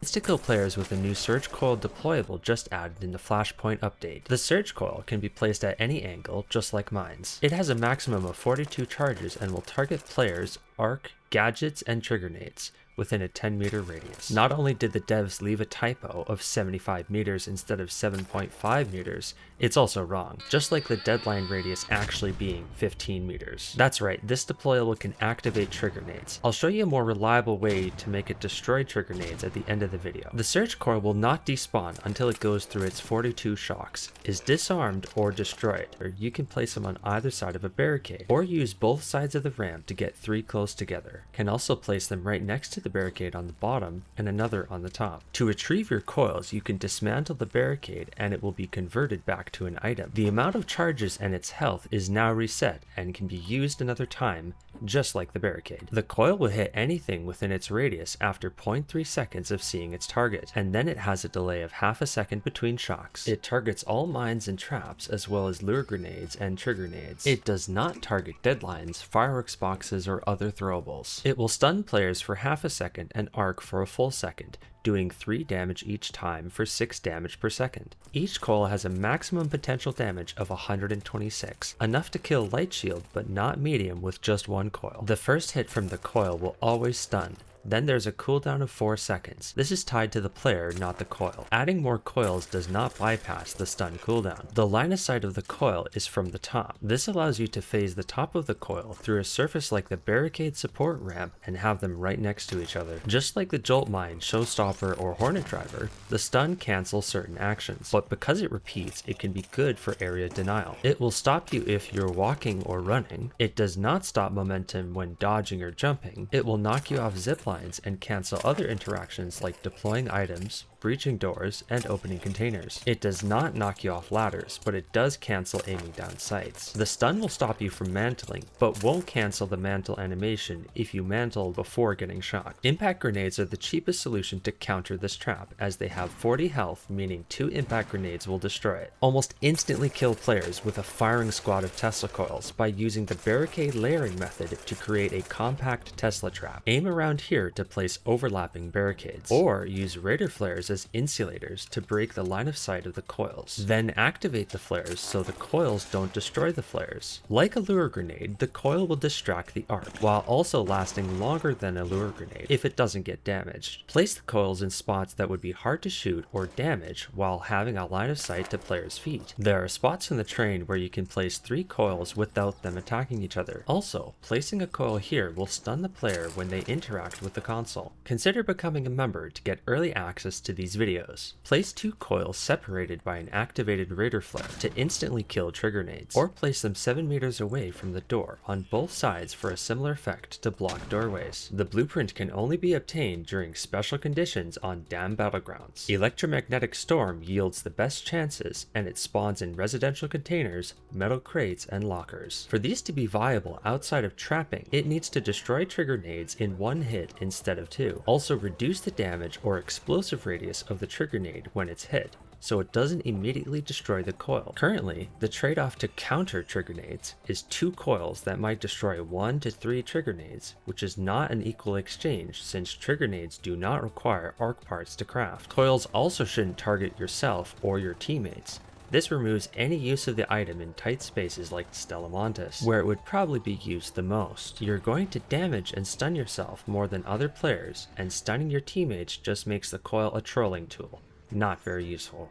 To kill players with a new Surge Coil deployable just added in the Flashpoint update. The Surge Coil can be placed at any angle, just like mines. It has a maximum of 42 charges and will target players, arc, gadgets, and trigger nades within a 10-meter radius. Not only did the devs leave a typo of 75 meters instead of 7.5 meters, it's also wrong, just like the deadline radius actually being 15 meters. That's right, this deployable can activate trigger nades. I'll show you a more reliable way to make it destroy trigger nades at the end of the video. The Surge Coil will not despawn until it goes through its 42 shocks, is disarmed or destroyed, or you can place them on either side of a barricade, or use both sides of the ramp to get 3 close together. Can also place them right next to the barricade on the bottom and another on the top. To retrieve your coils, you can dismantle the barricade and it will be converted back to an item. The amount of charges and its health is now reset and can be used another time, just like the barricade. The coil will hit anything within its radius after 0.3 seconds of seeing its target, and then it has a delay of half a second between shocks. It targets all mines and traps, as well as lure grenades and trigger nades. It does not target deadlines, fireworks boxes, or other throwables. It will stun players for half a second and arc for a full second, doing 3 damage each time for 6 damage per second. Each coil has a maximum potential damage of 126, enough to kill light shield but not medium with just one coil. The first hit from the coil will always stun. Then there's a cooldown of 4 seconds. This is tied to the player, not the coil. Adding more coils does not bypass the stun cooldown. The line of sight of the coil is from the top. This allows you to phase the top of the coil through a surface like the barricade support ramp and have them right next to each other. Just like the Jolt Mine, Showstopper, or Hornet Driver, the stun cancels certain actions, but because it repeats, it can be good for area denial. It will stop you if you're walking or running. It does not stop momentum when dodging or jumping. It will knock you off zip lines and cancel other interactions like deploying items, breaching doors, and opening containers. It does not knock you off ladders, but it does cancel aiming down sights. The stun will stop you from mantling, but won't cancel the mantle animation if you mantle before getting shocked. Impact grenades are the cheapest solution to counter this trap, as they have 40 health, meaning 2 impact grenades will destroy it. Almost instantly kill players with a firing squad of Tesla coils by using the barricade layering method to create a compact Tesla trap. Aim around here to place overlapping barricades, or use Raider flares as insulators to break the line of sight of the coils. Then activate the flares so the coils don't destroy the flares. Like a lure grenade, the coil will distract the arc, while also lasting longer than a lure grenade if it doesn't get damaged. Place the coils in spots that would be hard to shoot or damage while having a line of sight to players' feet. There are spots in the train where you can place 3 coils without them attacking each other. Also, placing a coil here will stun the player when they interact with the console. Consider becoming a member to get early access to these videos. Place 2 coils separated by an activated Raider flare to instantly kill trigger nades, or place them 7 meters away from the door on both sides for a similar effect to block doorways. The blueprint can only be obtained during special conditions on dam battlegrounds. Electromagnetic storm yields the best chances, and it spawns in residential containers, metal crates, and lockers. For these to be viable outside of trapping, it needs to destroy trigger nades in 1 hit instead of 2. Also reduce the damage or explosive radius of the trigger nade when it's hit, so it doesn't immediately destroy the coil. Currently, the trade-off to counter trigger nades is 2 coils that might destroy 1 to 3 trigger nades, which is not an equal exchange since trigger nades do not require arc parts to craft. Coils also shouldn't target yourself or your teammates. This removes any use of the item in tight spaces like Stellamontis, where it would probably be used the most. You're going to damage and stun yourself more than other players, and stunning your teammates just makes the coil a trolling tool. Not very useful.